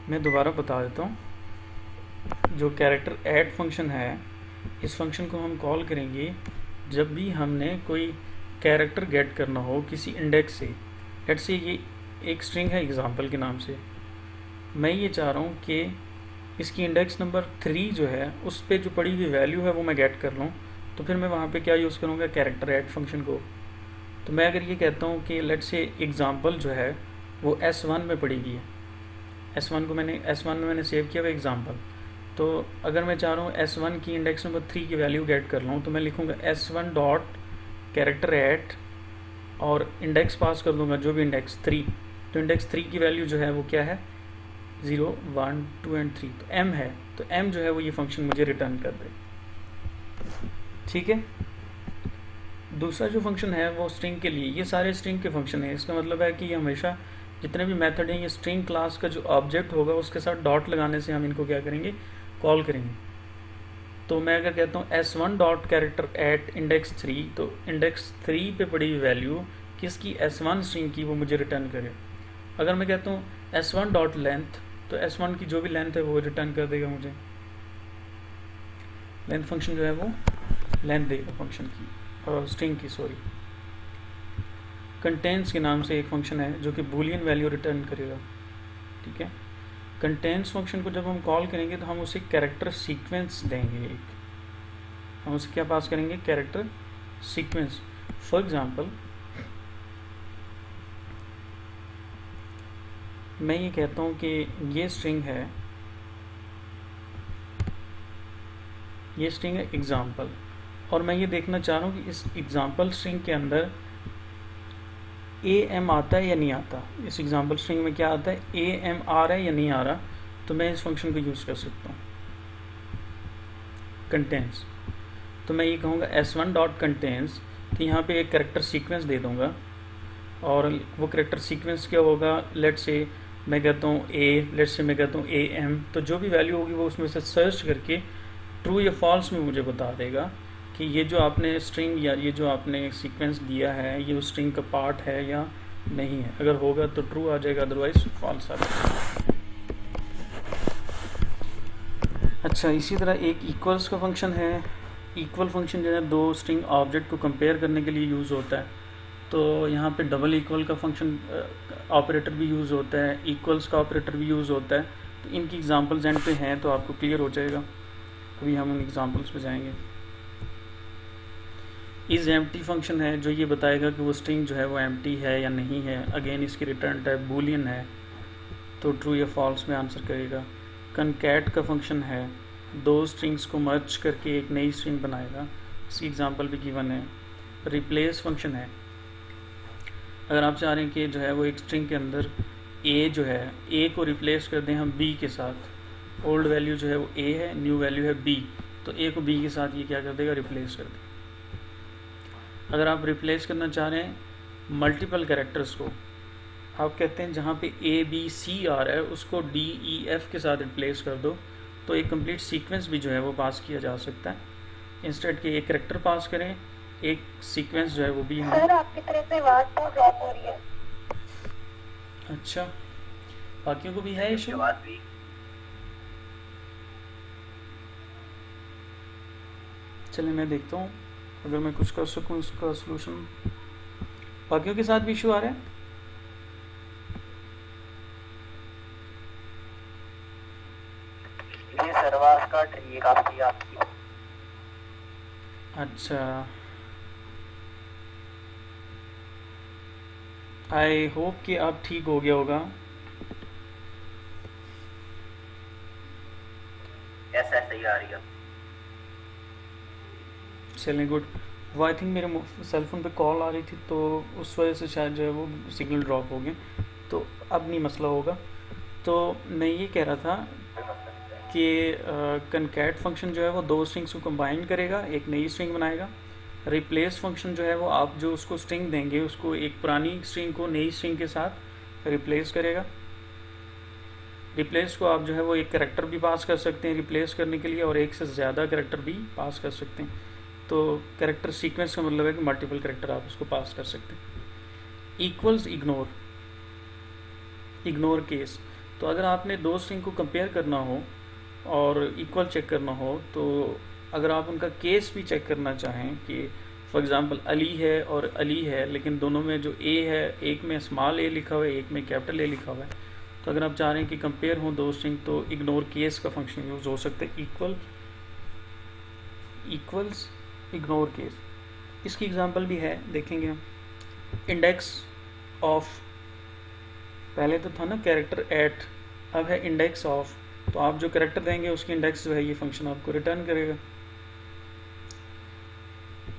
मैं दोबारा बता देता हूँ। जो कैरेक्टर ऐड फंक्शन है, इस फंक्शन को हम कॉल करेंगे जब भी हमने कोई कैरेक्टर गेट करना हो किसी इंडेक्स से। लेट्स से ये एक स्ट्रिंग है एग्जाम्पल के नाम से, मैं ये चाह रहा हूँ कि इसकी इंडेक्स नंबर 3 जो है उस पर जो पड़ी हुई वैल्यू है वो मैं गेट कर लूँ। तो फिर मैं वहाँ पे क्या यूज़ करूँगा, कैरेक्टर ऐड फंक्शन को। तो मैं अगर ये कहता हूँ कि लेट्स से एग्जाम्पल जो है वो S1 में पड़ी हुई है, S1 में मैंने सेव किया हुआ एग्जाम्पल। तो अगर मैं चाह रहा हूँ S1 की इंडेक्स नंबर 3 की वैल्यू गेट कर लूँ, तो मैं लिखूँगा S1 डॉट कैरेक्टर ऐड और इंडेक्स पास कर दूँगा जो भी इंडेक्स 3। तो इंडेक्स 3 की वैल्यू जो है वो क्या है, 0, 1, 2 एंड 3, तो m है। तो m जो है वो ये फंक्शन मुझे रिटर्न कर दे। ठीक है। दूसरा जो फंक्शन है वो स्ट्रिंग के लिए, ये सारे स्ट्रिंग के फंक्शन है। इसका मतलब है कि ये हमेशा जितने भी मेथड हैं ये स्ट्रिंग क्लास का जो ऑब्जेक्ट होगा उसके साथ डॉट लगाने से हम इनको क्या करेंगे, कॉल करेंगे। तो मैं अगर कहता हूँ S1 dot character eight index 3, तो इंडेक्स 3 पे पड़ी हुई वैल्यू किसकी, S1 स्ट्रिंग की, वो मुझे रिटर्न करे। अगर मैं कहता हूँ S1 डॉट लेंथ, तो S1 की जो भी लेंथ है वो रिटर्न कर देगा मुझे। लेंथ फंक्शन जो है वो लेंथ देगा फंक्शन की, और स्ट्रिंग की, सॉरी। कंटेंट्स के नाम से एक फंक्शन है जो कि बूलियन वैल्यू रिटर्न करेगा। ठीक है। कंटेंट्स फंक्शन को जब हम कॉल करेंगे तो हम उसे कैरेक्टर सीक्वेंस देंगे एक। हम उसे क्या पास करेंगे, कैरेक्टर सीक्वेंस। फॉर एग्जांपल मैं ये कहता हूँ कि ये स्ट्रिंग है एग्जाम्पल, और मैं ये देखना चाह रहा हूँ कि इस एग्जाम्पल स्ट्रिंग के अंदर am आता है या नहीं आता। इस एग्जाम्पल स्ट्रिंग में क्या आता है, am आ रहा है या नहीं आ रहा। तो मैं इस फंक्शन को यूज़ कर सकता हूँ, कंटेंट्स। तो मैं ये कहूँगा S1 डॉट कंटेंट्स, तो यहाँ पे एक करेक्टर सीक्वेंस दे दूँगा, और वो करेक्टर सीक्वेंस क्या होगा, लेट्स से मैं कहता हूँ लेट्स से मैं कहता हूँ am, तो जो भी वैल्यू होगी वो उसमें से सर्च करके ट्रू या फॉल्स में मुझे बता देगा कि ये जो आपने स्ट्रिंग या ये जो आपने सीक्वेंस दिया है ये उस स्ट्रिंग का पार्ट है या नहीं है। अगर होगा तो ट्रू आ जाएगा, अदरवाइज फॉल्स आ जाएगा। अच्छा, इसी तरह एक इक्वल्स का फंक्शन है। इक्वल फंक्शन जो है दो स्ट्रिंग ऑब्जेक्ट को कंपेयर करने के लिए यूज़ होता है। तो यहाँ पे डबल इक्वल का फंक्शन ऑपरेटर भी यूज़ होता है, इक्वल्स का ऑपरेटर भी यूज़ होता है। तो इनकी एग्जांपल्स एंड पे हैं तो आपको क्लियर हो जाएगा। अभी हम उन एग्जांपल्स पे जाएंगे। इज़ एम्प्टी फंक्शन है जो ये बताएगा कि वो स्ट्रिंग जो है वो एम्प्टी है या नहीं है। अगेन इसकी रिटर्न टाइप बूलियन है, तो ट्रू या फॉल्स में आंसर करेगा। कनकैट का फंक्शन है, दो स्ट्रिंग्स को मर्ज करके एक नई स्ट्रिंग बनाएगा। इसकी एग्जांपल भी गिवन है। रिप्लेस फंक्शन है, अगर आप चाह रहे हैं कि जो है वो एक स्ट्रिंग के अंदर ए जो है, ए को रिप्लेस कर दें हम बी के साथ। ओल्ड वैल्यू जो है वो ए है, न्यू वैल्यू है बी, तो ए को बी के साथ ये क्या कर देगा, रिप्लेस कर देगा। अगर आप रिप्लेस करना चाह रहे हैं मल्टीपल कैरेक्टर्स को, आप कहते हैं जहाँ पे ए बी सी आ रहा है उसको डी ई एफ के साथ रिप्लेस कर दो, तो एक कंप्लीट सीक्वेंस भी जो है वो पास किया जा सकता है। इंस्टेड के एक कैरेक्टर पास करें, एक सीक्वेंस जो है वो भी हम। सर आपकी तरफ से आवाज तो ड्रॉप हो रही है। अच्छा, बाकियों को भी है इशू? चलिए मैं देखता हूँ अगर मैं कुछ कर सकूँ इसका सलूशन। बाकियों के साथ भी इशू आ रहा है? ये सर आवाज काट रही है काफी आपकी। अच्छा, आई होप कि अब ठीक हो गया होगा। ऐसा सही आ रही है। चलें, गुड। वो आई थिंक मेरे सेलफोन पे कॉल आ रही थी तो उस वजह से शायद जो है वो सिग्नल ड्रॉप हो गए, तो अब नहीं मसला होगा। तो मैं ये कह रहा था कि कनकैट फंक्शन जो है वो दो स्ट्रिंग्स को कंबाइन करेगा, एक नई स्ट्रिंग बनाएगा। रिप्लेस फंक्शन जो है वो आप जो उसको स्ट्रिंग देंगे उसको एक पुरानी स्ट्रिंग को नई स्ट्रिंग के साथ रिप्लेस करेगा। रिप्लेस को आप जो है वो एक कैरेक्टर भी पास कर सकते हैं रिप्लेस करने के लिए, और एक से ज़्यादा कैरेक्टर भी पास कर सकते हैं। तो कैरेक्टर सीक्वेंस का मतलब है कि मल्टीपल कैरेक्टर आप उसको पास कर सकते हैं। इक्वल्स इग्नोर केस, तो अगर आपने दो स्ट्रिंग को कंपेयर करना हो और इक्वल चेक करना हो, तो अगर आप उनका केस भी चेक करना चाहें कि फॉर एग्ज़ाम्पल अली है और अली है, लेकिन दोनों में जो ए है, एक में स्मॉल ए लिखा हुआ है, एक में कैपिटल ए लिखा हुआ है, तो अगर आप चाह रहे हैं कि कंपेयर हो दो स्ट्रिंग, तो इग्नोर केस का फंक्शन यूज़ हो सकता है। इक्वल्स इग्नोर केस, इसकी एग्जांपल भी है, देखेंगे हम। इंडेक्स ऑफ, पहले तो था ना कैरेक्टर एट, अब है इंडेक्स ऑफ। तो आप जो कैरेक्टर देंगे उसकी इंडेक्स जो है ये फंक्शन आपको रिटर्न करेगा।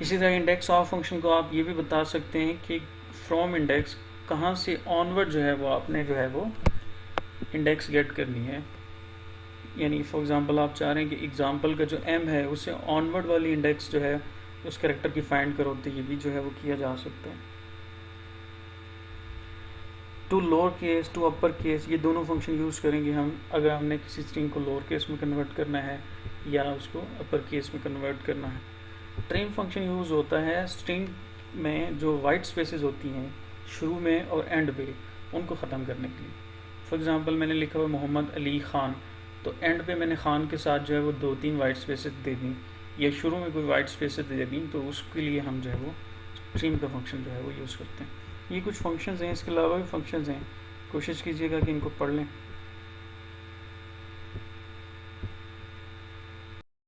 इसी तरह इंडेक्स ऑफ फंक्शन को आप ये भी बता सकते हैं कि फ्रॉम इंडेक्स कहाँ से ऑनवर्ड जो है वो आपने जो है वो इंडेक्स गेट करनी है। यानी फॉर एग्जांपल आप चाह रहे हैं कि एग्जांपल का जो एम है उससे ऑनवर्ड वाली इंडेक्स जो है उस कैरेक्टर की फाइंड करो, तो ये भी जो है वो किया जा सकता है। To lower case, to upper case, ये दोनों फंक्शन यूज़ करेंगे हम अगर हमने किसी स्ट्रिंग को लोअर केस में कन्वर्ट करना है या उसको अपर केस में कन्वर्ट करना है। ट्रिम फंक्शन यूज़ होता है स्ट्रिंग में जो वाइट स्पेसेस होती हैं शुरू में और एंड पे, उनको ख़त्म करने के लिए। फॉर एग्ज़ाम्पल मैंने लिखा हुआ मोहम्मद अली ख़ान, तो एंड पे मैंने ख़ान के साथ जो है वो 2-3 वाइट स्पेसेस दे दी, या शुरू में कोई वाइट स्पेसेस दे दी, तो उसके लिए हम जो है वो ट्रिम का फंक्शन जो है वो यूज़ करते हैं। ये कुछ फंक्शंस हैं, इसके अलावा भी फंक्शंस हैं, कोशिश कीजिएगा कि इनको पढ़ लें।